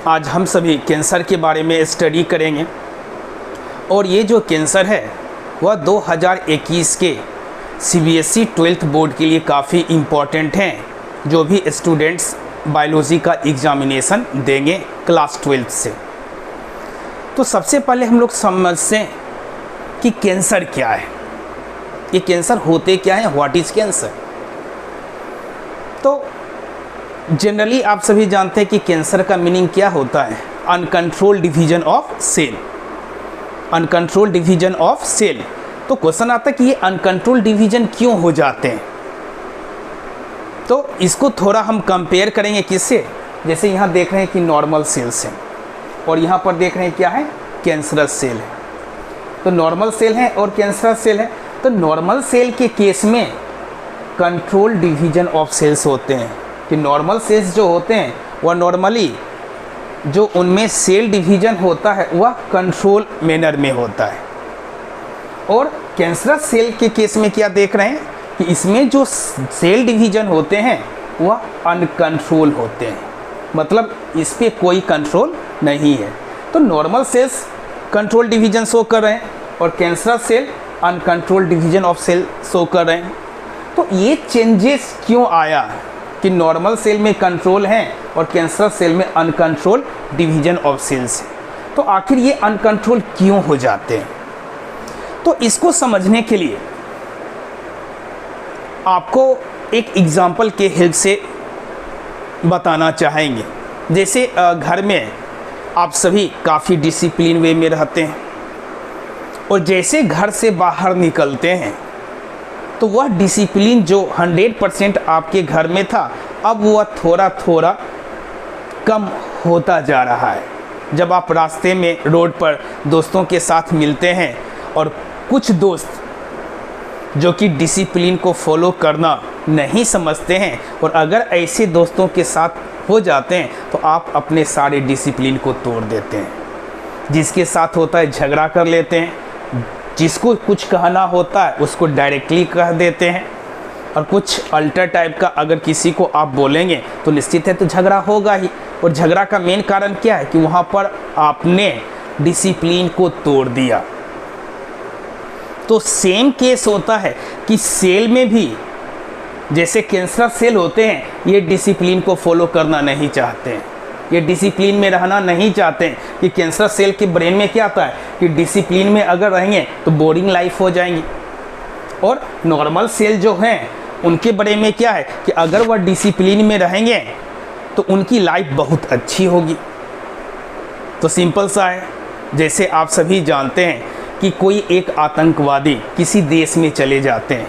आज हम सभी कैंसर के बारे में स्टडी करेंगे। और ये जो कैंसर है वह 2021 के CBSE 12th बोर्ड के लिए काफ़ी इम्पॉर्टेंट हैं, जो भी स्टूडेंट्स बायोलॉजी का एग्ज़ामिनेशन देंगे क्लास 12th से। तो सबसे पहले हम लोग समझते हैं कि कैंसर क्या है, ये कैंसर होते क्या है, व्हाट इज़ कैंसर। तो जनरली आप सभी जानते हैं कि कैंसर का मीनिंग क्या होता है, uncontrolled division of cell, uncontrolled division of cell. तो क्वेश्चन आता है कि ये अनकंट्रोल्ड डिवीजन क्यों हो जाते हैं। तो इसको थोड़ा हम कंपेयर करेंगे किससे, जैसे यहाँ देख रहे हैं कि नॉर्मल सेल्स हैं और यहाँ पर देख रहे हैं क्या है, कैंसरस सेल है। तो नॉर्मल सेल है और कैंसरस सेल है। तो नॉर्मल सेल के केस में कंट्रोल डिवीजन ऑफ सेल्स होते हैं कि नॉर्मल सेल्स जो होते हैं वह नॉर्मली जो उनमें सेल डिवीजन होता है वह कंट्रोल मैनर में होता है। और कैंसरस सेल के केस में क्या देख रहे हैं कि इसमें जो सेल डिवीजन होते हैं वह अनकंट्रोल होते हैं, मतलब इस पर कोई कंट्रोल नहीं है। तो normal cells control division show कर रहे हैं और cancerous cell uncontrol division of cell show कर रहे हैं। तो ये चेंजेस क्यों आया कि नॉर्मल सेल में कंट्रोल है और कैंसरस सेल में अनकंट्रोल डिवीजन ऑफ सेल्स है। तो आखिर ये अनकंट्रोल क्यों हो जाते हैं। तो इसको समझने के लिए आपको एक एग्जाम्पल के हेल्प से बताना चाहेंगे। जैसे घर में आप सभी काफ़ी डिसिप्लिन वे में रहते हैं और जैसे घर से बाहर निकलते हैं तो वह डिसिप्लिन जो 100% आपके घर में था अब वह थोड़ा थोड़ा कम होता जा रहा है। जब आप रास्ते में रोड पर दोस्तों के साथ मिलते हैं और कुछ दोस्त जो कि डिसिप्लिन को फॉलो करना नहीं समझते हैं और अगर ऐसे दोस्तों के साथ हो जाते हैं तो आप अपने सारे डिसिप्लिन को तोड़ देते हैं। जिसके साथ होता है झगड़ा कर लेते हैं, जिसको कुछ कहना होता है उसको डायरेक्टली कह देते हैं और कुछ अल्टर टाइप का अगर किसी को आप बोलेंगे तो निश्चित है तो झगड़ा होगा ही। और झगड़ा का मेन कारण क्या है कि वहाँ पर आपने डिसिप्लिन को तोड़ दिया। तो सेम केस होता है कि सेल में भी जैसे कैंसर सेल होते हैं, ये डिसिप्लिन को फॉलो करना नहीं चाहते हैं, ये डिसिप्लिन में रहना नहीं चाहते हैं। कि कैंसर सेल के ब्रेन में क्या आता है कि डिसिप्लिन में अगर रहेंगे तो बोरिंग लाइफ हो जाएंगी। और नॉर्मल सेल जो हैं उनके ब्रेन में क्या है कि अगर वह डिसिप्लिन में रहेंगे तो उनकी लाइफ बहुत अच्छी होगी। तो सिंपल सा है, जैसे आप सभी जानते हैं कि कोई एक आतंकवादी किसी देश में चले जाते हैं,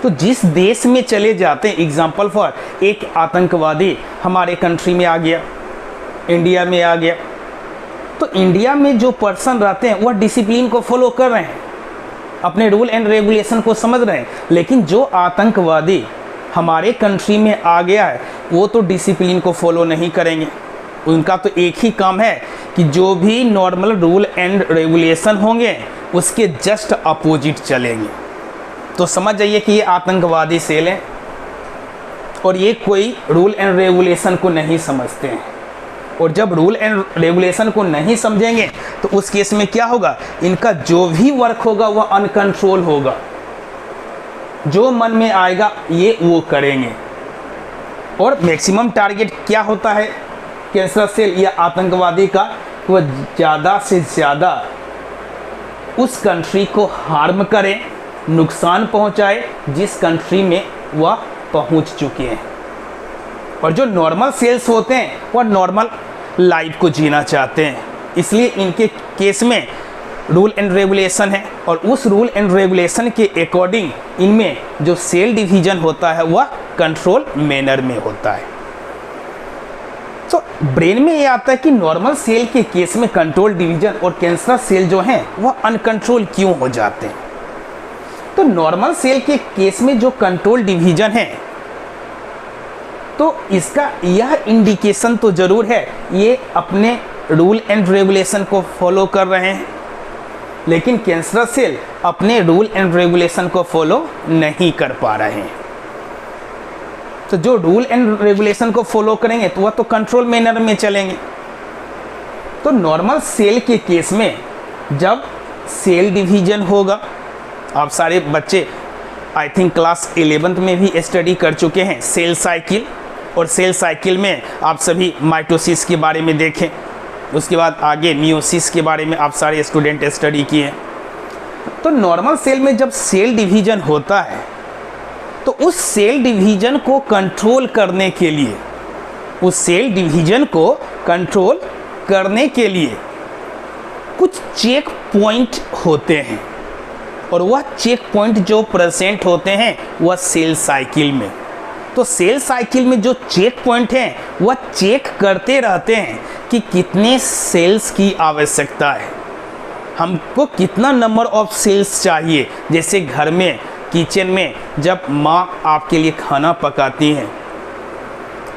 तो जिस देश में चले जाते हैं, एग्जाम्पल फॉर एक आतंकवादी हमारे कंट्री में आ गया, इंडिया में आ गया, तो इंडिया में जो पर्सन रहते हैं वह डिसिप्लिन को फॉलो कर रहे हैं, अपने रूल एंड रेगुलेशन को समझ रहे हैं। लेकिन जो आतंकवादी हमारे कंट्री में आ गया है वो तो डिसिप्लिन को फॉलो नहीं करेंगे। उनका तो एक ही काम है कि जो भी नॉर्मल रूल एंड रेगुलेशन होंगे उसके जस्ट अपोजिट चलेंगे। तो समझ जाइए कि ये आतंकवादी सेल हैं और ये कोई रूल एंड रेगुलेशन को नहीं समझते हैं। और जब रूल एंड रेगुलेशन को नहीं समझेंगे तो उस केस में क्या होगा, इनका जो भी वर्क होगा वह अनकंट्रोल होगा, जो मन में आएगा ये वो करेंगे। और मैक्सिमम टारगेट क्या होता है कैंसर सेल या आतंकवादी का, वह ज़्यादा से ज़्यादा उस कंट्री को हार्म करे, नुकसान पहुंचाए जिस कंट्री में वह पहुंच चुके हैं। और जो नॉर्मल सेल्स होते हैं वह नॉर्मल लाइफ को जीना चाहते हैं, इसलिए इनके केस में रूल एंड रेगुलेशन है और उस रूल एंड रेगुलेशन के अकॉर्डिंग इनमें जो सेल डिवीजन होता है वह कंट्रोल मैनर में होता है। तो ब्रेन में ये आता है कि नॉर्मल सेल के केस में कंट्रोल डिवीजन और कैंसर सेल जो हैं वह अनकंट्रोल क्यों हो जाते हैं। तो नॉर्मल सेल के केस में जो कंट्रोल डिवीजन है तो इसका यह इंडिकेशन तो ज़रूर है ये अपने रूल एंड रेगुलेशन को फॉलो कर रहे हैं, लेकिन कैंसर सेल अपने रूल एंड रेगुलेशन को फॉलो नहीं कर पा रहे हैं। तो जो रूल एंड रेगुलेशन को फॉलो करेंगे तो वह तो कंट्रोल मैनर में चलेंगे, तो नॉर्मल सेल के केस में जब सेल डिवीजन होगा, आप सारे बच्चे आई थिंक क्लास 11th में भी स्टडी कर चुके हैं सेल साइकिल, और सेल साइकिल में आप सभी माइटोसिस के बारे में देखें, उसके बाद आगे मियोसिस के बारे में आप सारे स्टूडेंट स्टडी किए हैं। तो नॉर्मल सेल में जब सेल डिवीजन होता है तो उस सेल डिवीजन को कंट्रोल करने के लिए, उस सेल डिवीजन को कंट्रोल करने के लिए कुछ चेक पॉइंट होते हैं, और वह चेक पॉइंट जो प्रेजेंट होते हैं वह सेल साइकिल में। तो सेल साइकिल में जो चेक पॉइंट हैं वह चेक करते रहते हैं कि कितने सेल्स की आवश्यकता है, हमको कितना नंबर ऑफ सेल्स चाहिए। जैसे घर में किचन में जब माँ आपके लिए खाना पकाती हैं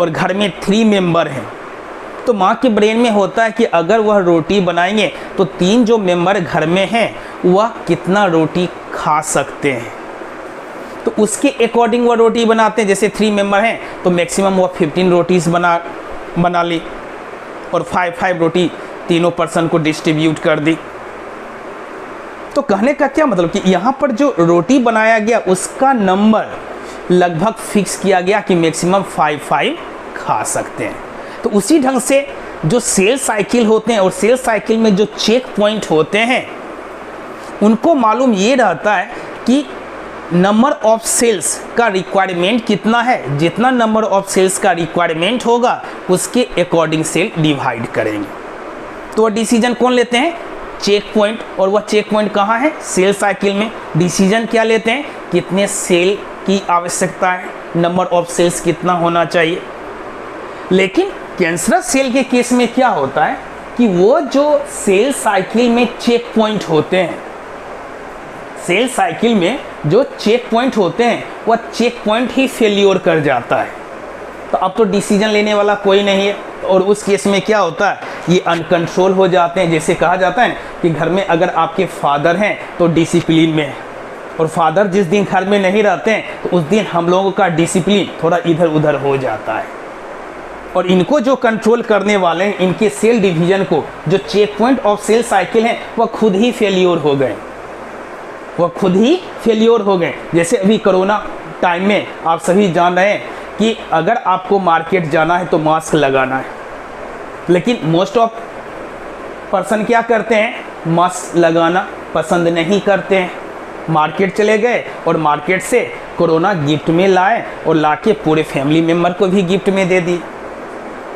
और घर में 3 मेंबर हैं, तो माँ के ब्रेन में होता है कि अगर वह रोटी बनाएंगे तो 3 जो मेंबर घर में हैं वह कितना रोटी खा सकते हैं, तो उसके अकॉर्डिंग वह रोटी बनाते हैं। जैसे 3 मेंबर हैं तो मैक्सिमम वह 15 रोटीज़ बना ली, और 5 रोटी तीनों पर्सन को डिस्ट्रीब्यूट कर दी। तो कहने का क्या मतलब कि यहाँ पर जो रोटी बनाया गया उसका नंबर लगभग फिक्स किया गया कि मैक्सिमम 5 खा सकते हैं। तो उसी ढंग से जो सेल साइकिल होते हैं और सेल साइकिल में जो चेक पॉइंट होते हैं उनको मालूम ये रहता है कि नंबर ऑफ सेल्स का रिक्वायरमेंट कितना है, जितना नंबर ऑफ सेल्स का रिक्वायरमेंट होगा उसके अकॉर्डिंग सेल डिवाइड करेंगे। तो वह डिसीजन कौन लेते हैं, चेक पॉइंट, और वह चेक पॉइंट कहाँ है, सेल साइकिल में। डिसीजन क्या लेते हैं, कितने सेल की आवश्यकता है, नंबर ऑफ सेल्स कितना होना चाहिए। लेकिन कैंसरस सेल के केस में क्या होता है कि वो जो सेल साइकिल में चेक पॉइंट होते हैं, सेल साइकिल में जो चेक पॉइंट होते हैं वह चेक पॉइंट ही फेल्योर कर जाता है। तो अब तो डिसीजन लेने वाला कोई नहीं है, और उस केस में क्या होता है, ये अनकंट्रोल हो जाते हैं। जैसे कहा जाता है कि घर में अगर आपके फादर हैं तो डिसिप्लिन में है, और फादर जिस दिन घर में नहीं रहते हैं तो उस दिन हम लोगों का डिसिप्लिन थोड़ा इधर उधर हो जाता है। और इनको जो कंट्रोल करने वाले हैं, इनके सेल डिवीजन को, जो check point of cell cycle हैं वह खुद ही फेल्योर हो गए, वह खुद ही फेल्योर हो गए। जैसे अभी कोरोना टाइम में आप सभी जान रहे हैं कि अगर आपको मार्केट जाना है तो मास्क लगाना है, लेकिन मोस्ट ऑफ पर्सन क्या करते हैं, मास्क लगाना पसंद नहीं करते हैं। मार्केट चले गए और मार्केट से कोरोना गिफ्ट में लाए और लाके पूरे फैमिली मेम्बर को भी गिफ्ट में दे दी।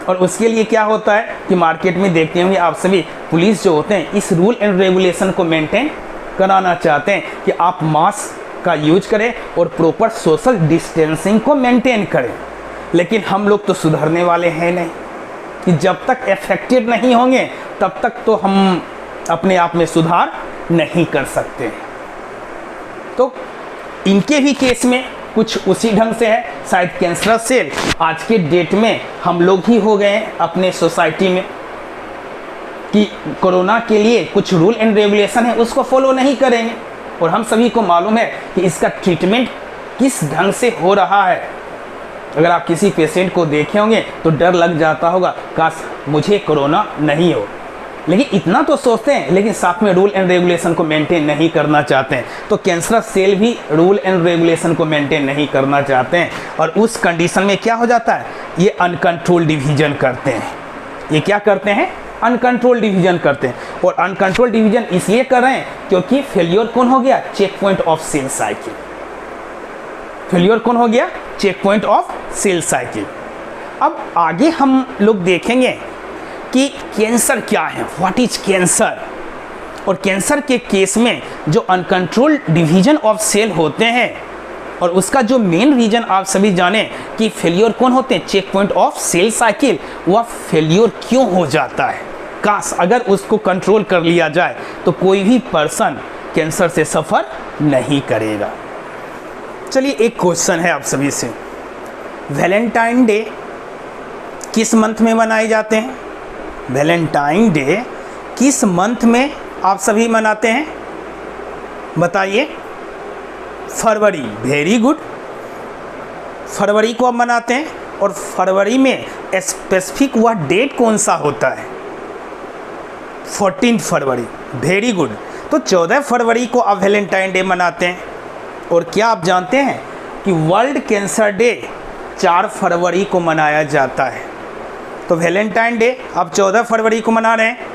और उसके लिए क्या होता है कि मार्केट में देखते होंगे आप सभी, पुलिस जो होते हैं इस रूल एंड रेगुलेशन को मेंटेन कराना चाहते हैं कि आप मास्क का यूज करें और प्रॉपर सोशल डिस्टेंसिंग को मेंटेन करें। लेकिन हम लोग तो सुधरने वाले हैं नहीं, कि जब तक इफेक्टिव नहीं होंगे तब तक तो हम अपने आप में सुधार नहीं कर सकते। तो इनके भी केस में कुछ उसी ढंग से है। शायद कैंसरस सेल आज के डेट में हम लोग ही हो गए हैं अपने सोसाइटी में, कि कोरोना के लिए कुछ रूल एंड रेगुलेशन है उसको फॉलो नहीं करेंगे। और हम सभी को मालूम है कि इसका ट्रीटमेंट किस ढंग से हो रहा है। अगर आप किसी पेशेंट को देखे होंगे तो डर लग जाता होगा, काश मुझे कोरोना नहीं हो। लेकिन इतना तो सोचते हैं, लेकिन साथ में रूल एंड रेगुलेशन को मेंटेन नहीं करना चाहते हैं। तो कैंसरस सेल भी रूल एंड रेगुलेशन को मेंटेन नहीं करना चाहते हैं, और उस कंडीशन में क्या हो जाता है, ये अनकंट्रोल डिवीजन करते हैं। ये क्या करते हैं, अनकंट्रोल डिवीजन करते हैं। और अनकंट्रोल डिवीजन इसलिए कर रहे हैं क्योंकि फेल्योर कौन हो गया, check point of cell cycle. Failure कौन हो गया, check point of cell cycle. अब आगे हम लोग देखेंगे कि कैंसर क्या है, व्हाट इज कैंसर। और कैंसर के केस में जो अनकंट्रोल डिवीजन ऑफ सेल होते हैं, और उसका जो मेन रीजन आप सभी जाने कि फेल्योर कौन होते हैं, check point of cell cycle, वह फेल्योर क्यों हो जाता है। काश अगर उसको कंट्रोल कर लिया जाए तो कोई भी पर्सन कैंसर से सफ़र नहीं करेगा। चलिए एक क्वेश्चन है आप सभी से, वैलेंटाइन डे किस मंथ में मनाए जाते हैं। वैलेंटाइन डे किस मंथ में आप सभी मनाते हैं, बताइए। फरवरी, वेरी गुड, फरवरी को आप मनाते हैं। और फरवरी में स्पेसिफिक वह डेट कौन सा होता है, 14 फरवरी, वेरी गुड। तो 14 फरवरी को आप वैलेंटाइन डे मनाते हैं। और क्या आप जानते हैं कि वर्ल्ड कैंसर डे 4 फरवरी को मनाया जाता है। तो वैलेंटाइन डे आप 14 फरवरी को मना रहे हैं।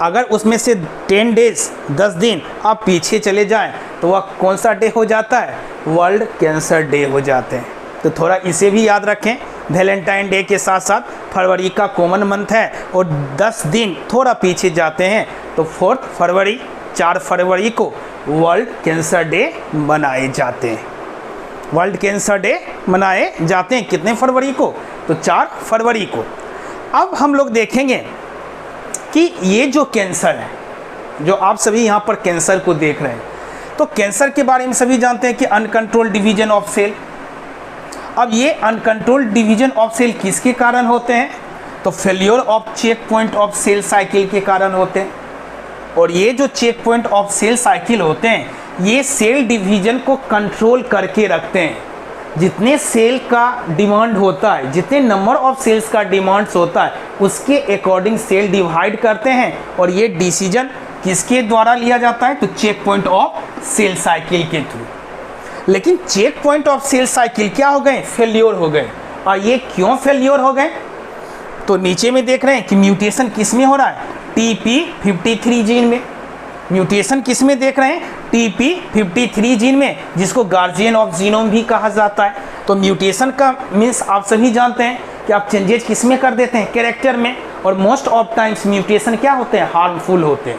अगर उसमें से 10 डेज 10 दिन आप पीछे चले जाएं तो वह कौन सा डे हो जाता है? वर्ल्ड कैंसर डे हो जाते हैं। तो थोड़ा इसे भी याद रखें। वैलेंटाइन डे के साथ साथ फरवरी का कॉमन मंथ है और 10 दिन थोड़ा पीछे जाते हैं तो 4 फरवरी 4 फरवरी को वर्ल्ड कैंसर डे मनाए जाते हैं। वर्ल्ड कैंसर डे मनाए जाते हैं कितने फरवरी को? तो 4 फरवरी को। अब हम लोग देखेंगे कि ये जो कैंसर है, जो आप सभी यहाँ पर कैंसर को देख रहे हैं, तो कैंसर के बारे में सभी जानते हैं कि अनकंट्रोल्ड डिवीजन ऑफ सेल। अब ये अनकंट्रोल्ड डिवीजन ऑफ सेल किसके कारण होते हैं? तो failure of check point of cell cycle के कारण होते हैं। और ये जो check point of cell cycle होते हैं, ये सेल डिवीजन को कंट्रोल करके रखते हैं। जितने सेल का डिमांड होता है, जितने नंबर ऑफ सेल्स का डिमांड्स होता है, उसके अकॉर्डिंग सेल डिवाइड करते हैं। और ये डिसीजन किसके द्वारा लिया जाता है? तो check point of cell cycle के थ्रू। लेकिन check point of cell cycle क्या हो गए? फेल्योर हो गए। और ये क्यों फेल्योर हो गए? तो नीचे में देख रहे हैं कि म्यूटेशन किस में हो रहा है? TP53 जीन में। म्यूटेशन किस में देख रहे हैं? TP53 जीन में, जिसको गार्जियन ऑफ जीनोम भी कहा जाता है। तो म्यूटेशन का मीन्स आप सभी जानते हैं कि आप चेंजेज किस में कर देते हैं? कैरेक्टर में। और मोस्ट ऑफ टाइम्स म्यूटेशन क्या होते हैं? हार्मफुल होते हैं।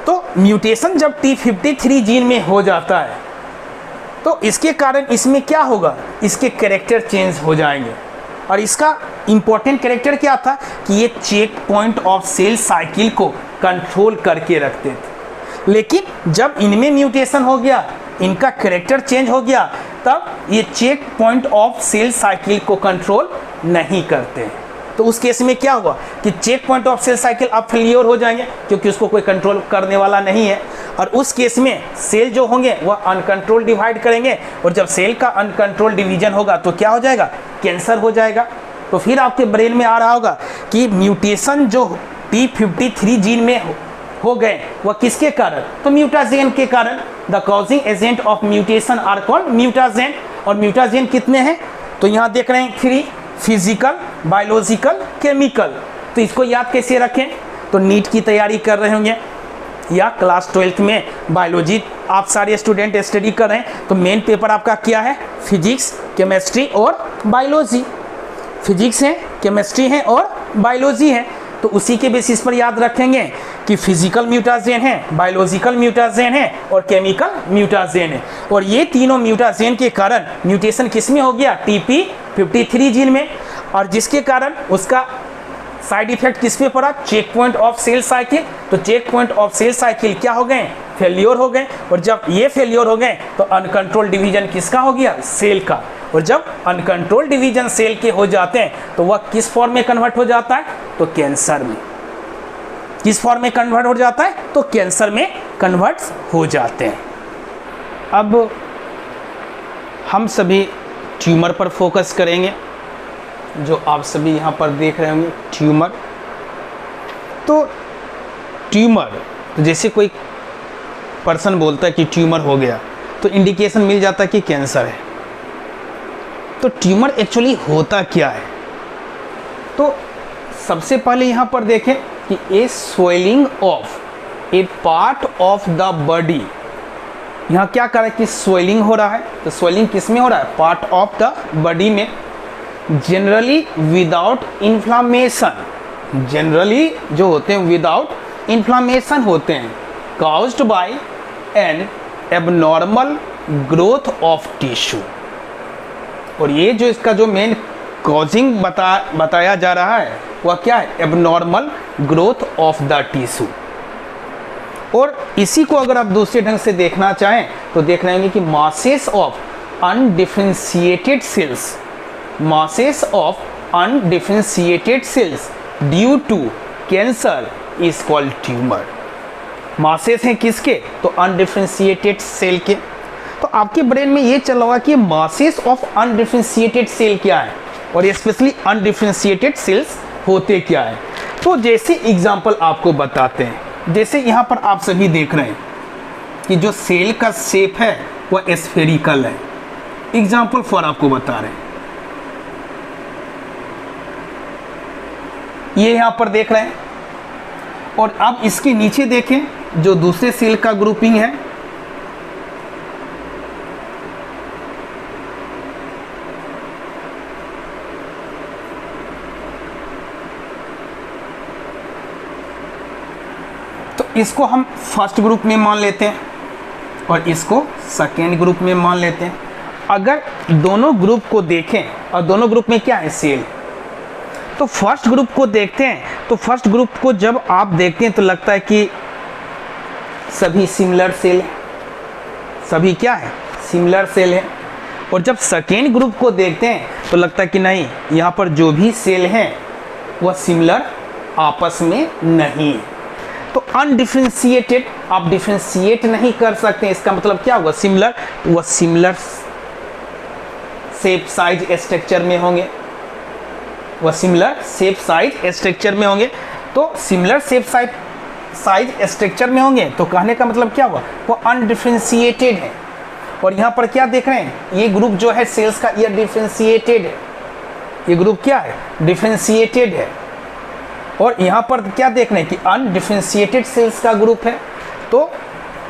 तो म्यूटेशन जब T53 जीन में हो जाता है तो इसके कारण इसमें क्या होगा? इसके कैरेक्टर चेंज हो जाएंगे। और इसका इंपॉर्टेंट कैरेक्टर क्या था? कि ये check point of cell cycle को कंट्रोल करके रखते थे। लेकिन जब इनमें म्यूटेशन हो गया, इनका कैरेक्टर चेंज हो गया, तब ये check point of cell cycle को कंट्रोल नहीं करते। तो उस केस में क्या हुआ कि check point of cell cycle अब फेलियर हो जाएंगे, क्योंकि उसको कोई कंट्रोल करने वाला नहीं है। और उस केस में सेल जो होंगे वह अनकंट्रोल डिवाइड करेंगे। और जब सेल का अनकंट्रोल डिवीजन होगा तो क्या हो जाएगा? कैंसर हो जाएगा। तो फिर आपके ब्रेन में आ रहा होगा कि म्यूटेशन जो T53 जीन में हो गए वह किसके कारण? तो म्यूटाजेन के कारण। The causing agent of mutation are called mutagen. और म्यूटाजेन कितने हैं? तो यहाँ देख रहे हैं 3, फिजिकल, बायोलॉजिकल, केमिकल। तो इसको याद कैसे रखें? तो नीट की तैयारी कर रहे होंगे या क्लास 12th में बायोलॉजी आप सारे स्टूडेंट स्टडी कर रहे हैं, तो मेन पेपर आपका क्या है? फिजिक्स, केमिस्ट्री और बायोलॉजी। फिजिक्स है, केमिस्ट्री है और बायोलॉजी है। तो उसी के बेसिस पर याद रखेंगे कि फिजिकल म्यूटाजेन है, बायोलॉजिकल म्यूटाजेन है और केमिकल म्यूटाजेन है। और ये तीनों म्यूटाजेन के कारण म्यूटेशन किस में हो गया? TP53 जीन में। और जिसके कारण उसका साइड इफेक्ट किस पे पड़ा? Check point of cell cycle. तो check point of cell cycle क्या हो गए? फेल्योर हो गए। और जब ये फेल्योर हो गए तो अनकंट्रोल डिवीजन किसका हो गया? सेल का। और जब अनकंट्रोल डिवीजन सेल के हो जाते हैं तो वह किस फॉर्म में कन्वर्ट हो जाता है? तो कैंसर में। किस फॉर्म में कन्वर्ट हो जाता है? तो कैंसर में कन्वर्ट हो जाते हैं। अब हम सभी ट्यूमर पर फोकस करेंगे, जो आप सभी यहाँ पर देख रहे होंगे ट्यूमर। तो ट्यूमर, तो जैसे कोई पर्सन बोलता है कि ट्यूमर हो गया तो इंडिकेशन मिल जाता है कि कैंसर है। तो ट्यूमर एक्चुअली होता क्या है? तो सबसे पहले यहाँ पर देखें कि a swelling of A part of the body. यहाँ क्या कर रहा है कि स्वेलिंग हो रहा है। तो स्वेलिंग किस में हो रहा है? पार्ट ऑफ द बॉडी में। जनरली विदाउट इन्फ्लामेशन, जनरली जो होते हैं विदाउट इन्फ्लामेशन होते हैं। Caused bye N abnormal growth of tissue. और ये जो इसका जो मेन कॉजिंग बताया जा रहा है वह क्या है? Abnormal growth of the tissue. और इसी को अगर आप दूसरे ढंग से देखना चाहें तो देख रहे होंगे कि masses of undifferentiated cells, masses of undifferentiated cells due to cancer is called tumor। masses हैं किसके? तो undifferentiated cell के। तो आपके ब्रेन में ये चल रहा कि masses of undifferentiated cell क्या है और स्पेशली undifferentiated cells होते क्या है। तो जैसे एग्जाम्पल आपको बताते हैं, जैसे यहाँ पर आप सभी देख रहे हैं कि जो सेल का शेप है वह स्फेरिकल है। एग्जाम्पल फॉर आपको बता रहे हैं, ये यहाँ पर देख रहे हैं, और अब इसके नीचे देखें जो दूसरे सेल का ग्रुपिंग है, तो इसको हम फर्स्ट ग्रुप में मान लेते हैं और इसको सेकेंड ग्रुप में मान लेते हैं। अगर दोनों ग्रुप को देखें और दोनों ग्रुप में क्या है, सेल, तो फर्स्ट ग्रुप को देखते हैं तो फर्स्ट ग्रुप को जब आप देखते हैं तो लगता है कि सभी सिमिलर सेल है, सभी क्या है, सिमिलर सेल है। और जब सेकेंड ग्रुप को देखते हैं तो लगता है कि नहीं, यहाँ पर जो भी सेल हैं वह सिमिलर आपस में नहीं है। तो अनडिफरेंशिएटेड, आप डिफरेंशिएट नहीं कर सकते, इसका मतलब क्या हुआ, सिमिलर, वह सिमिलर शेप साइज स्ट्रक्चर में होंगे, वह सिमिलर शेप साइज स्ट्रक्चर में होंगे। तो सिमिलर शेप साइज स्ट्रक्चर में होंगे तो कहने का मतलब क्या हुआ, वो अनडिफरेंशिएटेड है। और यहाँ पर क्या देख रहे हैं, ये ग्रुप जो है सेल्स का, ये डिफरेंशिएटेड है, ये ग्रुप क्या है, डिफरेंशिएटेड है। और यहाँ पर क्या देख रहे हैं कि अनडिफरेंशिएटेड सेल्स का ग्रुप है। तो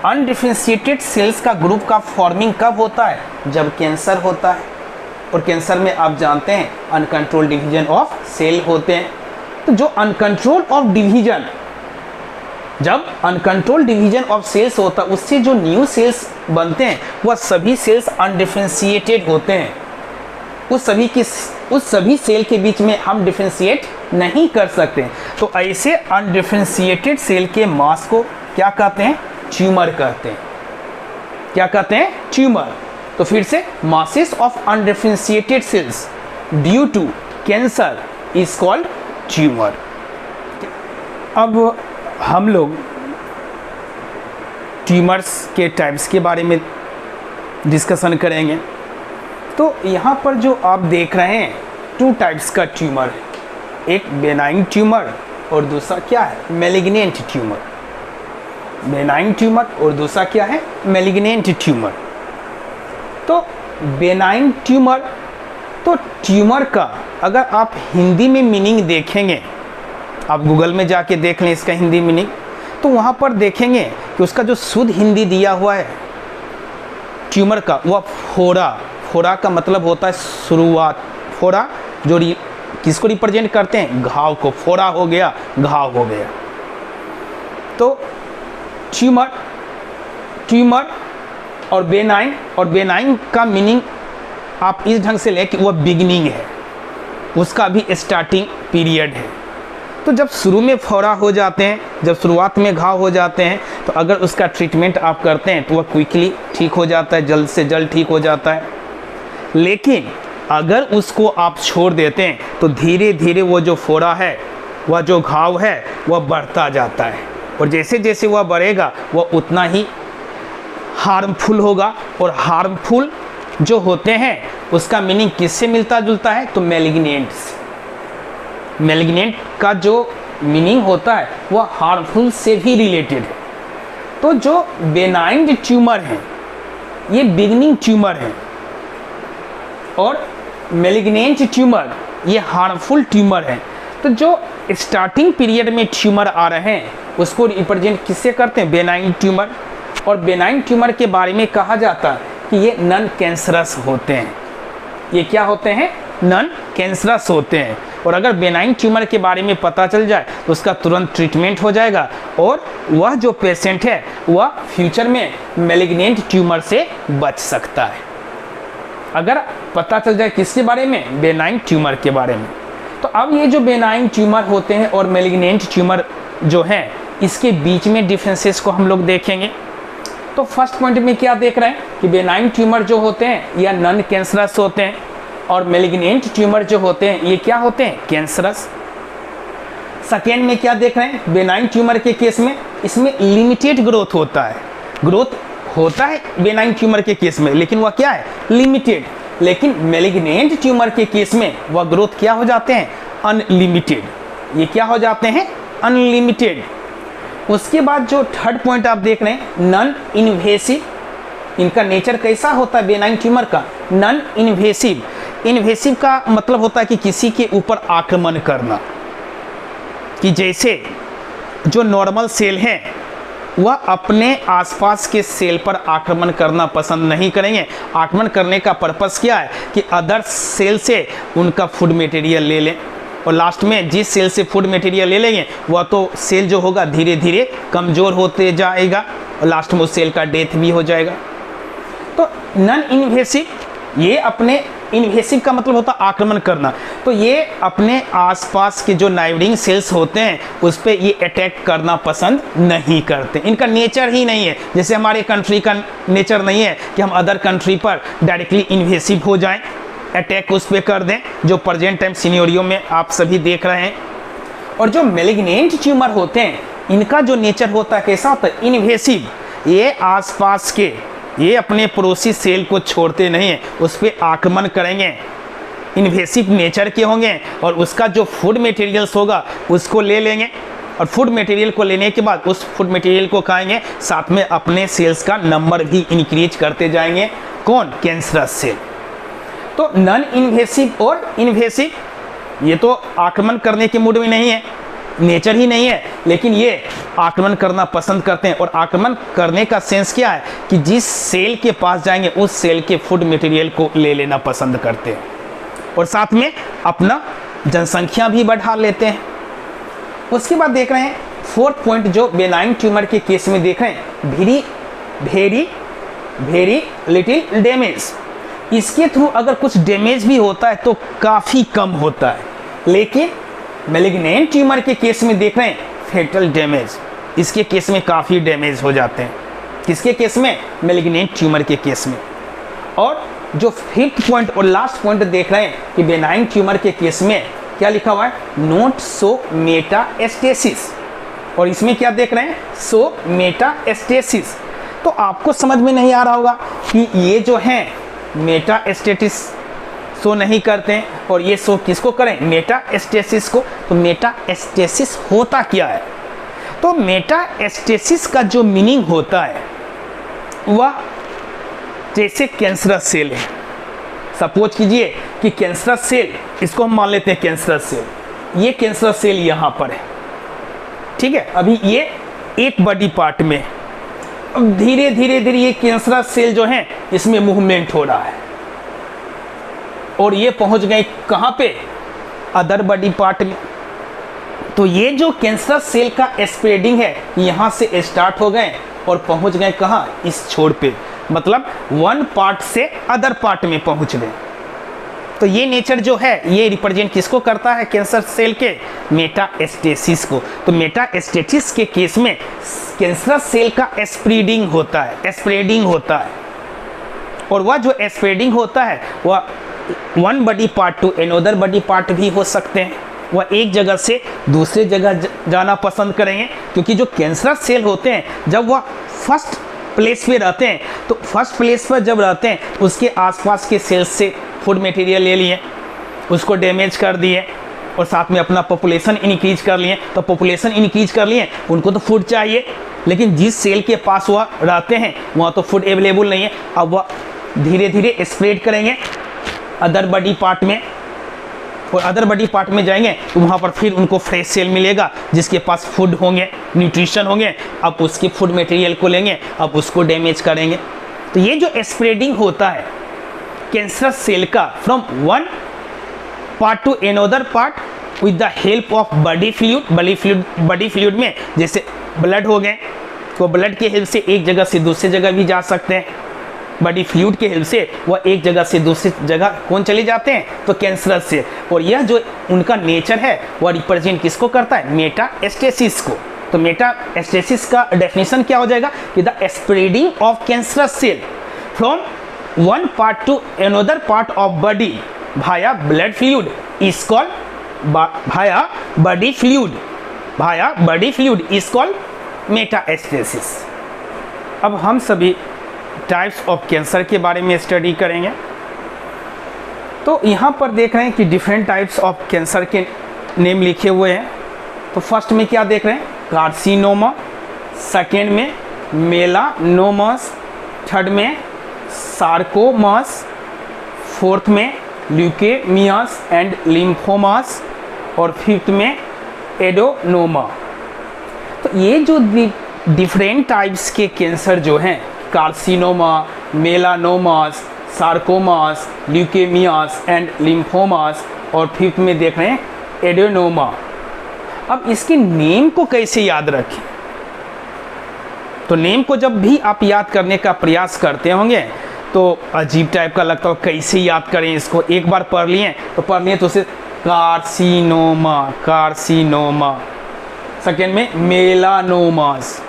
अनडिफरेंशिएटेड सेल्स का ग्रुप का फॉर्मिंग कब होता है, जब कैंसर होता है। और कैंसर में आप जानते हैं अनकंट्रोल्ड डिवीजन ऑफ सेल होते हैं। तो जो अनकंट्रोल ऑफ डिवीजन, जब अनकंट्रोल्ड डिवीजन ऑफ सेल्स होता है, उससे जो न्यू सेल्स बनते हैं वह सभी सेल्स अनडिफरेंशिएटेड होते हैं। उस सभी सेल के बीच में हम डिफरेंशिएट नहीं कर सकते। तो ऐसे अनडिफरेंशिएटेड सेल के मास को क्या कहते हैं, ट्यूमर कहते हैं। क्या कहते हैं, ट्यूमर। तो फिर से, masses of undifferentiated cells due to cancer is called tumor। अब हम लोग ट्यूमर्स के टाइप्स के बारे में डिस्कशन करेंगे। तो यहाँ पर जो आप देख रहे हैं, 2 टाइप्स का ट्यूमर है, एक बेनाइन ट्यूमर और दूसरा क्या है, मैलिग्नेंट ट्यूमर। बेनाइन ट्यूमर और दूसरा क्या है, मैलिग्नेंट ट्यूमर। तो बेनाइन ट्यूमर, तो ट्यूमर का अगर आप हिंदी में मीनिंग देखेंगे, आप गूगल में जाके देख लें इसका हिंदी मीनिंग, तो वहाँ पर देखेंगे कि उसका जो शुद्ध हिंदी दिया हुआ है ट्यूमर का, वह फोड़ा। फोड़ा का मतलब होता है शुरुआत, फोड़ा जो किसको रिप्रेजेंट करते हैं, घाव को, फोड़ा हो गया, घाव हो गया। तो ट्यूमर और बेनाइन का मीनिंग आप इस ढंग से लें कि वह बिगिनिंग है, उसका भी स्टार्टिंग पीरियड है। तो जब शुरू में फोड़ा हो जाते हैं, जब शुरुआत में घाव हो जाते हैं, तो अगर उसका ट्रीटमेंट आप करते हैं तो वह क्विकली ठीक हो जाता है, जल्द से जल्द ठीक हो जाता है। लेकिन अगर उसको आप छोड़ देते हैं तो धीरे धीरे वो जो फोड़ा है, वह जो घाव है, वह बढ़ता जाता है। और जैसे जैसे वह बढ़ेगा वह उतना ही हार्मफुल होगा। और हार्मफुल जो होते हैं उसका मीनिंग किससे मिलता जुलता है, तो मैलिग्नेंट से। मैलिग्नेंट का जो मीनिंग होता है वह हार्मफुल से भी रिलेटेड है। तो जो बेनाइन ट्यूमर हैं ये बिगिनिंग ट्यूमर हैं, और मैलिग्नेंट ट्यूमर ये हार्मफुल ट्यूमर हैं। तो जो स्टार्टिंग पीरियड में ट्यूमर आ रहे हैं उसको रिप्रेजेंट किससे करते हैं, बेनाइन ट्यूमर। और बेनाइन ट्यूमर के बारे में कहा जाता है कि ये नॉन कैंसरस होते हैं। ये क्या होते हैं, नॉन कैंसरस होते हैं। और अगर बेनाइन ट्यूमर के बारे में पता चल जाए तो उसका तुरंत ट्रीटमेंट हो जाएगा, और वह जो पेशेंट है वह फ्यूचर में मैलिग्नेंट ट्यूमर से बच सकता है, अगर पता चल जाए किसके बारे में, बेनाइन ट्यूमर के बारे में। तो अब ये जो बेनाइन ट्यूमर होते हैं और मैलिग्नेंट ट्यूमर जो हैं, इसके बीच में डिफरेंसेस को हम लोग देखेंगे। तो फर्स्ट पॉइंट में क्या देख रहे हैं कि बेनाइन ट्यूमर जो होते हैं या नॉन कैंसरस होते हैं, और मैलिग्नेंट ट्यूमर जो होते हैं ये क्या होते हैं, कैंसरस। सेकेंड में क्या देख रहे हैं, बेनाइन ट्यूमर के केस में इसमें लिमिटेड ग्रोथ होता है। ग्रोथ होता है बेनाइन ट्यूमर के केस में, लेकिन वह क्या है, लिमिटेड। लेकिन मैलिग्नेंट ट्यूमर के केस में वह ग्रोथ क्या हो जाते हैं, अनलिमिटेड। ये क्या हो जाते हैं, अनलिमिटेड। उसके बाद जो थर्ड पॉइंट आप देख रहे हैं, नॉन इन्वेसिव, इनका नेचर कैसा होता है बेनाइन ट्यूमर का, नॉन इन्वेसिव। इन्वेसिव का मतलब होता है कि किसी के ऊपर आक्रमण करना, कि जैसे जो नॉर्मल सेल हैं वह अपने आसपास के सेल पर आक्रमण करना पसंद नहीं करेंगे। आक्रमण करने का पर्पस क्या है कि अदर सेल से उनका फूड मटेरियल ले लें, और लास्ट में जिस सेल से फूड मटेरियल ले लेंगे वह तो सेल जो होगा धीरे धीरे कमज़ोर होते जाएगा और लास्ट में उस सेल का डेथ भी हो जाएगा। तो नॉन इन्वेसिव, ये अपने, इन्वेसिव का मतलब होता है आक्रमण करना, तो ये अपने आसपास के जो नाइबरिंग सेल्स होते हैं उस पर ये अटैक करना पसंद नहीं करते, इनका नेचर ही नहीं है। जैसे हमारे कंट्री का नेचर नहीं है कि हम अदर कंट्री पर डायरेक्टली इन्वेसिव हो जाएं, अटैक उस पर कर दें, जो प्रेजेंट टाइम सिनेरियो में आप सभी देख रहे हैं। और जो मैलिग्नेंट ट्यूमर होते हैं इनका जो नेचर होता है कैसा होता है, इन्वेसिव। ये आसपास के, ये अपने पड़ोसी सेल को छोड़ते नहीं हैं, उस पर आक्रमण करेंगे, इन्वेसिव नेचर के होंगे, और उसका जो फूड मटेरियल्स होगा उसको ले लेंगे, और फूड मटेरियल को लेने के बाद उस फूड मटेरियल को खाएंगे, साथ में अपने सेल्स का नंबर भी इंक्रीज करते जाएंगे। कौन, कैंसरस सेल। तो नॉन इन्वेसिव और इन्वेसिव, ये तो आक्रमण करने के मूड में नहीं है, नेचर ही नहीं है, लेकिन ये आक्रमण करना पसंद करते हैं। और आक्रमण करने का सेंस क्या है कि जिस सेल के पास जाएंगे उस सेल के फूड मटेरियल को ले लेना पसंद करते हैं, और साथ में अपना जनसंख्या भी बढ़ा लेते हैं। उसके बाद देख रहे हैं फोर्थ पॉइंट, जो बेनाइन ट्यूमर के केस में देख रहे हैं, वेरी लिटिल डैमेज। इसके थ्रू अगर कुछ डैमेज भी होता है तो काफ़ी कम होता है, लेकिन मैलिग्नेंट ट्यूमर के केस में देख रहे हैं फेटल डैमेज, इसके केस में काफ़ी डैमेज हो जाते हैं। किसके केस में, मैलिग्नेंट ट्यूमर के केस में। और जो फिफ्थ पॉइंट और लास्ट पॉइंट देख रहे हैं कि बेनाइन ट्यूमर के केस में क्या लिखा हुआ है, नोट सो मेटास्टेसिस, और इसमें क्या देख रहे हैं, सो मेटास्टेसिस। तो आपको समझ में नहीं आ रहा होगा कि ये जो है मेटास्टेसिस सो नहीं करते हैं, और ये सो किसको करें, मेटास्टेसिस को। तो मेटास्टेसिस होता क्या है, तो मेटास्टेसिस का जो मीनिंग होता है वह जैसे कैंसरस सेल है, सपोज कीजिए कि कैंसरस सेल, इसको हम मान लेते हैं कैंसरस सेल, ये कैंसरस सेल यहाँ पर है, ठीक है, अभी ये एक बॉडी पार्ट में, अब धीरे धीरे धीरे ये कैंसरस सेल जो है इसमें मूवमेंट हो रहा है, और ये पहुंच गए कहाँ पे, अदर बॉडी पार्ट में। तो ये जो कैंसरस सेल का स्प्रेडिंग है यहाँ से स्टार्ट हो गए और पहुंच गए कहाँ, इस छोर पे, मतलब वन पार्ट से अदर पार्ट में पहुंच गए। तो ये नेचर जो है ये रिप्रेजेंट किसको करता है, कैंसर सेल के, मेटास्टेसिस को। तो मेटास्टेसिस के केस में कैंसरस सेल का स्प्रेडिंग होता है, और वह जो स्प्रेडिंग होता है वह one body part to another body part भी हो सकते हैं। वह एक जगह से दूसरे जगह जाना पसंद करेंगे, क्योंकि जो कैंसरस सेल होते हैं जब वह फर्स्ट प्लेस पे रहते हैं, तो फर्स्ट प्लेस पर जब रहते हैं उसके आसपास के सेल्स से फूड मटेरियल ले लिए, उसको डैमेज कर दिए, और साथ में अपना पॉपुलेशन इंक्रीज कर लिए। तो पॉपुलेशन इंक्रीज कर लिए, उनको तो फूड चाहिए, लेकिन जिस सेल के पास वह रहते हैं वहाँ तो फूड अवेलेबल नहीं है। अब वह धीरे धीरे स्प्रेड करेंगे अदर बॉडी पार्ट में, और अदर बॉडी पार्ट में जाएंगे तो वहाँ पर फिर उनको फ्रेश सेल मिलेगा जिसके पास फूड होंगे, न्यूट्रिशन होंगे। अब उसके फूड मटेरियल को लेंगे, अब उसको डैमेज करेंगे। तो ये जो स्प्रेडिंग होता है कैंसरस सेल का from one part to another part with the help of body fluid में जैसे ब्लड हो गए, तो ब्लड के हेल्प से एक जगह से दूसरी जगह भी जा सकते हैं। बॉडी फ्लूइड के हेल्प से वह एक जगह से दूसरी जगह कौन चले जाते हैं, तो कैंसरस से। और यह जो उनका नेचर है वह रिप्रेजेंट किसको करता है, मेटास्टेसिस को। तो मेटास्टेसिस का डेफिनेशन क्या हो जाएगा कि the spreading of cancerous cell from one part to another part of body via blood fluid is called via body fluid is called metastasis. अब हम सभी टाइप्स ऑफ कैंसर के बारे में स्टडी करेंगे। तो यहाँ पर देख रहे हैं कि डिफरेंट टाइप्स ऑफ कैंसर के नेम लिखे हुए हैं। तो फर्स्ट में क्या देख रहे हैं, कार्सिनोमा, सेकेंड में मेलानोमस, थर्ड में सार्कोमास, फोर्थ में ल्यूकेमियास एंड लिम्फोमास, और फिफ्थ में एडोनोमा। तो ये जो डिफरेंट टाइप्स के कैंसर जो हैं, carcinoma, मेलानोमास, sarcomas, leukaemias and lymphomas, और फिफ्थ में देख रहे हैं एडोनोमा। अब इसके नेम को कैसे याद रखें? तो नेम को जब भी आप याद करने का प्रयास करते होंगे तो अजीब टाइप का लगता हो, कैसे याद करें इसको। एक बार पढ़ लिए तो उसे कार्सिनोमा, कार्सिनोमा, सेकेंड में मेलानोमास,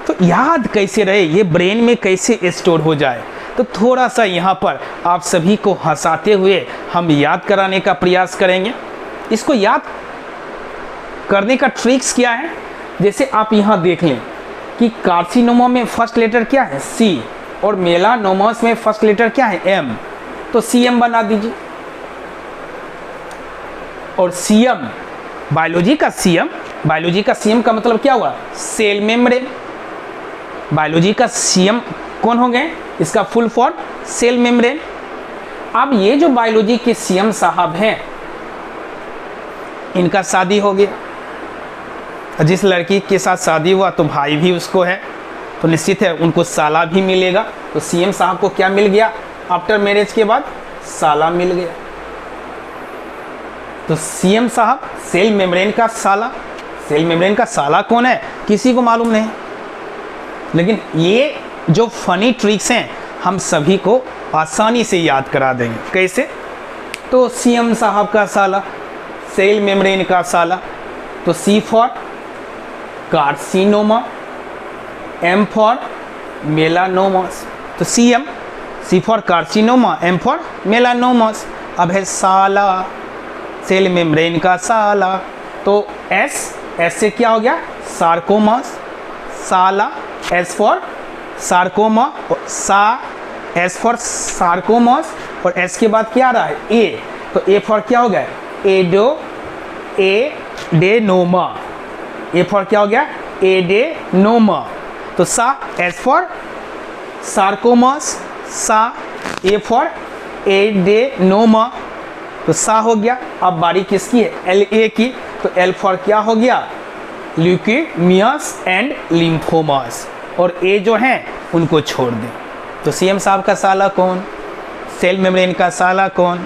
तो याद कैसे रहे, ये ब्रेन में कैसे स्टोर हो जाए। तो थोड़ा सा यहाँ पर आप सभी को हंसाते हुए हम याद कराने का प्रयास करेंगे। इसको याद करने का ट्रिक्स क्या है, जैसे आप यहाँ देख लें कि कार्सिनोमा में फर्स्ट लेटर क्या है, सी, और मेलानोमास में फर्स्ट लेटर क्या है, एम, तो सीएम बना दीजिए। और सीएम, बायोलॉजी का सीएम का मतलब क्या हुआ, सेल मेम्ब्रेन। बायोलॉजी का सीएम कौन हो गए, इसका फुल फॉर्म सेल मेम्ब्रेन। अब ये जो बायोलॉजी के सीएम साहब हैं, इनका शादी हो गया। जिस लड़की के साथ शादी हुआ तो भाई भी उसको है, तो निश्चित है उनको साला भी मिलेगा। तो सीएम साहब को क्या मिल गया, आफ्टर मैरिज के बाद साला मिल गया। तो सीएम साहब सेल मेम्ब्रेन का साला। सेल मेम्ब्रेन का साला कौन है, किसी को मालूम नहीं, लेकिन ये जो फनी ट्रिक्स हैं हम सभी को आसानी से याद करा देंगे। कैसे, तो सीएम साहब का साला, सेल मेम्ब्रेन का साला, तो C for carcinoma, M for melanomas, तो CM, C for carcinoma, M for melanomas. अब है साला, सेल मेम्ब्रेन का साला, तो एस से क्या हो गया, सार्कोमास, साला, S for sarcoma, S for sarcomas, और एस के बाद क्या आ रहा है, ए, तो ए फॉर क्या हो गया, एडेनोमा, ए फॉर क्या हो गया, एडेनोमा। तो सा, एस फॉर सार्कोमास, सा, ए फॉर एडेनोमा, तो सा हो गया। अब बारी किसकी है, एल ए की, तो एल फॉर क्या हो गया, ल्यूकेमियास एंड लिम्फोमास, और ए जो हैं उनको छोड़ दें। तो सीएम साहब का साला कौन, सेल मेम्ब्रेन का साला कौन,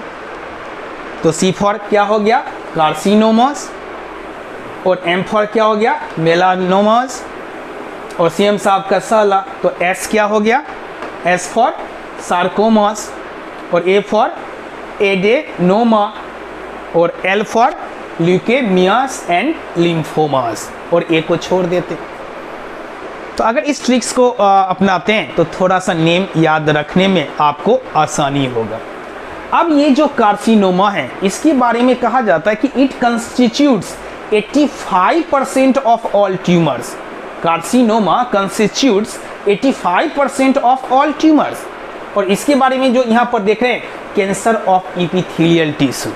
तो सी फॉर क्या हो गया, कार्सिनोमास, और एम फॉर क्या हो गया, मेलानोमास, और सीएम साहब का साला, तो एस क्या हो गया, एस फॉर सार्कोमास, और ए फॉर एडेनोमा, और L for leukaemias and lymphomas, और ए को छोड़ देते। तो अगर इस ट्रिक्स को अपनाते हैं तो थोड़ा सा नेम याद रखने में आपको आसानी होगा। अब ये जो कार्सिनोमा है, इसके बारे में कहा जाता है कि it constitutes 85% of all tumours. Carcinoma constitutes 85% of all tumours. और इसके बारे में जो यहाँ पर देख रहे हैं, कैंसर ऑफ इपिथेलियल टिश्यू,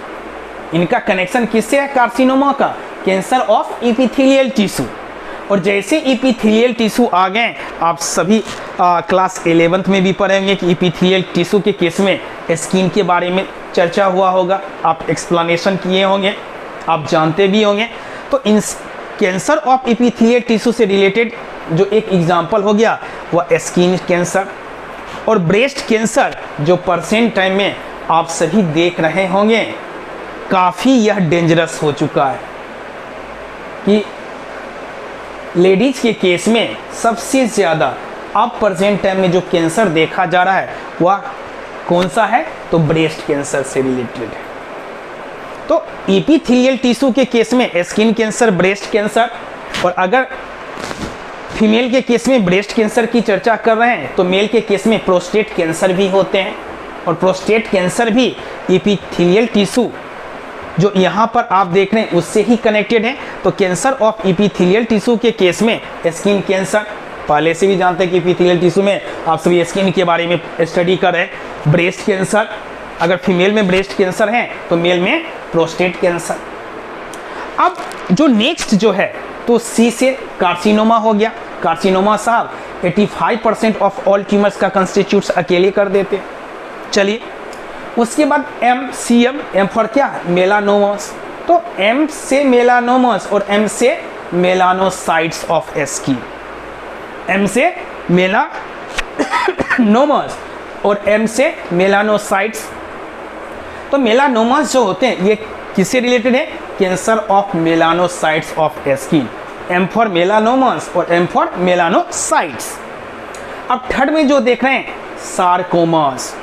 इनका कनेक्शन किससे है, कार्सिनोमा का, कैंसर ऑफ इपिथेलियल टिश्यू। और जैसे इपिथेलियल टिश्यू आ गए, आप सभी क्लास 11th में भी पढ़ेंगे कि इपिथेलियल टिश्यू के केस में स्किन के बारे में चर्चा हुआ होगा, आप एक्सप्लेनेशन किए होंगे, आप जानते भी होंगे। तो इन कैंसर ऑफ इपिथेलियल टिश्यू से रिलेटेड जो एक एग्जांपल हो गया वह स्किन कैंसर। और ब्रेस्ट कैंसर जो परसेंट टाइम में आप सभी देख रहे होंगे, काफ़ी यह डेंजरस हो चुका है कि लेडीज के केस में सबसे ज़्यादा अब प्रेजेंट टाइम में जो कैंसर देखा जा रहा है वह कौन सा है, तो ब्रेस्ट कैंसर से रिलेटेड है। तो एपिथेलियल टिश्यू के केस में स्किन कैंसर, ब्रेस्ट कैंसर, और अगर फीमेल के केस में ब्रेस्ट कैंसर की चर्चा कर रहे हैं तो मेल के केस में प्रोस्टेट कैंसर भी होते हैं। और प्रोस्टेट कैंसर भी एपिथेलियल टिश्यू जो यहाँ पर आप देख रहे हैं उससे ही कनेक्टेड है। तो कैंसर ऑफ एपिथेलियल टिश्यू के केस में स्किन कैंसर, पहले से भी जानते हैं कि एपिथेलियल टिश्यू में आप सभी स्किन के बारे में स्टडी कर रहे हैं। ब्रेस्ट कैंसर, अगर फीमेल में ब्रेस्ट कैंसर है तो मेल में प्रोस्टेट कैंसर। अब जो नेक्स्ट जो है तो सी से कार्सिनोमा हो गया। कार्सिनोमा साहब 85% ऑफ ऑल ट्यूमर्स का कंस्टिट्यूट्स अकेले कर देते हैं। चलिए उसके बाद एम सी एम फॉर क्या, मेलानोमस। तो एम से मेलानोमस और एम से मेलानोसाइट्स ऑफ स्किन। एम से मेलानोमस और एम से मेलानोसाइट्स। तो मेलानोमस जो होते हैं ये किससे रिलेटेड है, cancer of melanocytes of skin. M for melanomas और एम फॉर मेलानोसाइट्स। अब थर्ड में जो देख रहे हैं सार्कोमास,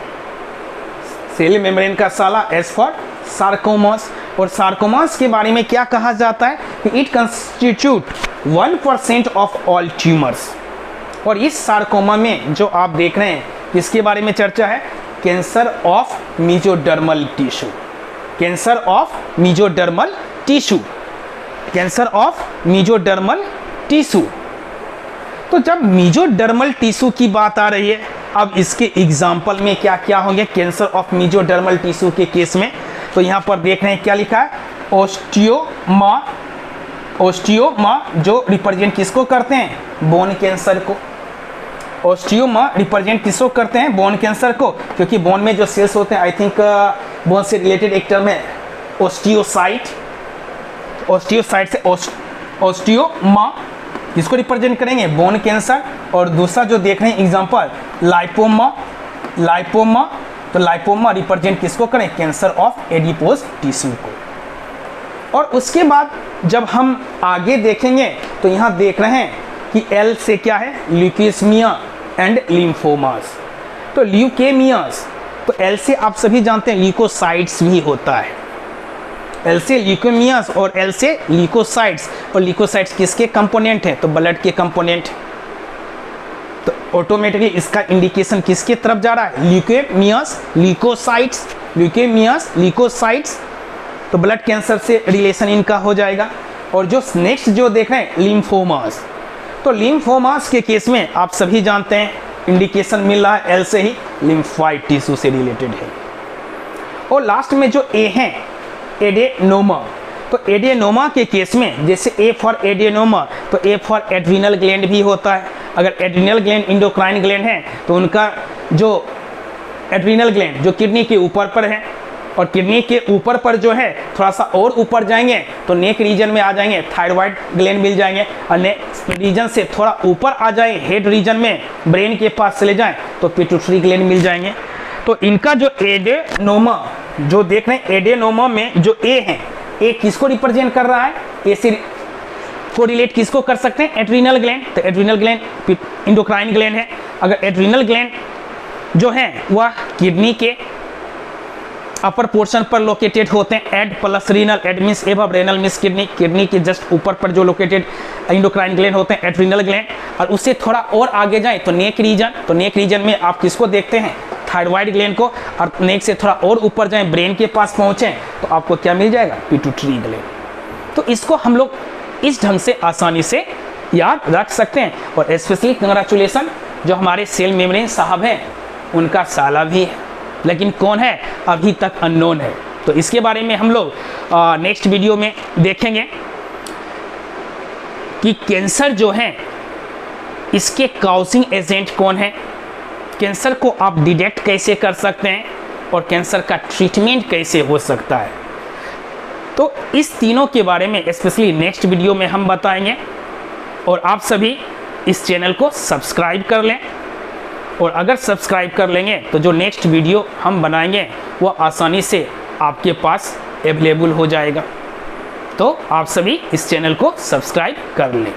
सेल मेम्ब्रेन का साला, एस फॉर सार्कोमास। और सार्कोमास के बारे में क्या कहा जाता है कि it constitute 1% of all tumours. और इस सार्कोमा में जो आप देख रहे हैं किसके बारे में चर्चा है, cancer of mesodermal tissue. Cancer of mesodermal tissue, cancer of mesodermal tissue. तो जब मेसोडर्मल टिश्यू की बात आ रही है, अब इसके एग्जाम्पल में क्या क्या होंगे कैंसर ऑफ मेसोडर्मल टिश्यू के केस में। तो यहाँ पर देख रहे हैं क्या लिखा है, ओस्टियोमा। ओस्टियोमा जो रिप्रेजेंट किसको करते हैं, बोन कैंसर को। ओस्टियोमा रिप्रेजेंट किसको करते हैं, बोन कैंसर को, क्योंकि बोन में जो सेल्स होते हैं, आई थिंक बोन से रिलेटेड एक टर्म है ओस्टियोसाइट। ओस्टियोसाइट से ओस्टियोमा किसको रिप्रेजेंट करेंगे, बोन कैंसर। और दूसरा जो देख रहे हैं एग्जांपल लाइपोमा। लाइपोमा, तो लाइपोमा रिप्रेजेंट किसको करें, कैंसर ऑफ एडिपोज टिश्यू को। और उसके बाद जब हम आगे देखेंगे तो यहाँ देख रहे हैं कि एल से क्या है, ल्यूकेमिया एंड लिम्फोमास। तो ल्यूकेमियास, तो एल से आप सभी जानते हैं ल्यूकोसाइट्स भी होता है। एल से ल्यूकेमियास और एल से ल्यूकोसाइट्स। और ल्यूकोसाइट्स किसके कंपोनेंट हैं, तो ब्लड के कंपोनेंट। तो ऑटोमेटिकली इसका इंडिकेशन किसके तरफ जा रहा है, ल्यूकेमियास ल्यूकोसाइट्स, ल्यूकेमियास ल्यूकोसाइट्स। तो ब्लड कैंसर से रिलेशन इनका हो जाएगा। और जो नेक्स्ट जो देख रहे हैं लिम्फोमास, तो लिम्फोमास के केस में आप सभी जानते हैं इंडिकेशन मिल रहा है एल से ही, लिम्फोइड टिश्यू से रिलेटेड है। और लास्ट में जो ए है एडेनोमा। तो एडेनोमा के केस में जैसे ए फॉर एडेनोमा, तो ए फॉर एड्रिनल ग्लैंड भी होता है। अगर एड्रिनल ग्लैंड इंडोक्राइन ग्लैंड है तो उनका जो एड्रिनल ग्लैंड जो किडनी के ऊपर पर है, और किडनी के ऊपर पर जो है थोड़ा सा और ऊपर जाएंगे तो नेक रीजन में आ जाएंगे, थायराइड ग्लैंड मिल जाएंगे। और नेक रीजन से थोड़ा ऊपर आ जाए हेड रीजन में, ब्रेन के पास चले जाएं तो पिट्यूटरी ग्लैंड मिल जाएंगे। तो इनका जो एडेनोमा जो देख रहे हैं, एडेनोमा में जो ए है, ए किसको रिप्रेजेंट कर रहा है, ए से कोरिलेट किसको कर सकते हैं, एड्रिनल ग्लैंड। तो एड्रिनल ग्लैंड इंडोक्राइन ग्लैंड है। अगर एड्रिनल ग्लैंड जो है वह किडनी के अपर पोर्शन पर लोकेटेड होते हैं, ad plus renal, ad means above renal means kidney, kidney के जस्ट ऊपर पर जो लोकेटेड इंडोक्राइन ग्लैंड होते हैं एड्रिनल ग्लैंड। और उससे थोड़ा और आगे जाए तो नेक रीजन, तो नेक रीजन में आप किसको देखते हैं, थायराइड ग्लैंड को। और नेक से थोड़ा और ऊपर जाए ब्रेन के पास पहुंचे तो आपको क्या मिल जाएगा, पिट्यूटरी ग्लैंड। तो इसको हम लोग इस ढंग से आसानी से याद रख सकते हैं। और स्पेशली कंग्रेचुलेसन जो हमारे सेल मेम्ब्रेन साहब हैं, उनका साला भी है, लेकिन कौन है अभी तक अननोन है। तो इसके बारे में हम लोग नेक्स्ट वीडियो में देखेंगे कि कैंसर जो है इसके काउजिंग एजेंट कौन है, कैंसर को आप डिटेक्ट कैसे कर सकते हैं, और कैंसर का ट्रीटमेंट कैसे हो सकता है। तो इस तीनों के बारे में स्पेशली नेक्स्ट वीडियो में हम बताएंगे। और आप सभी इस चैनल को सब्सक्राइब कर लें, और अगर सब्सक्राइब कर लेंगे तो जो नेक्स्ट वीडियो हम बनाएंगे वो आसानी से आपके पास अवेलेबल हो जाएगा। तो आप सभी इस चैनल को सब्सक्राइब कर लें।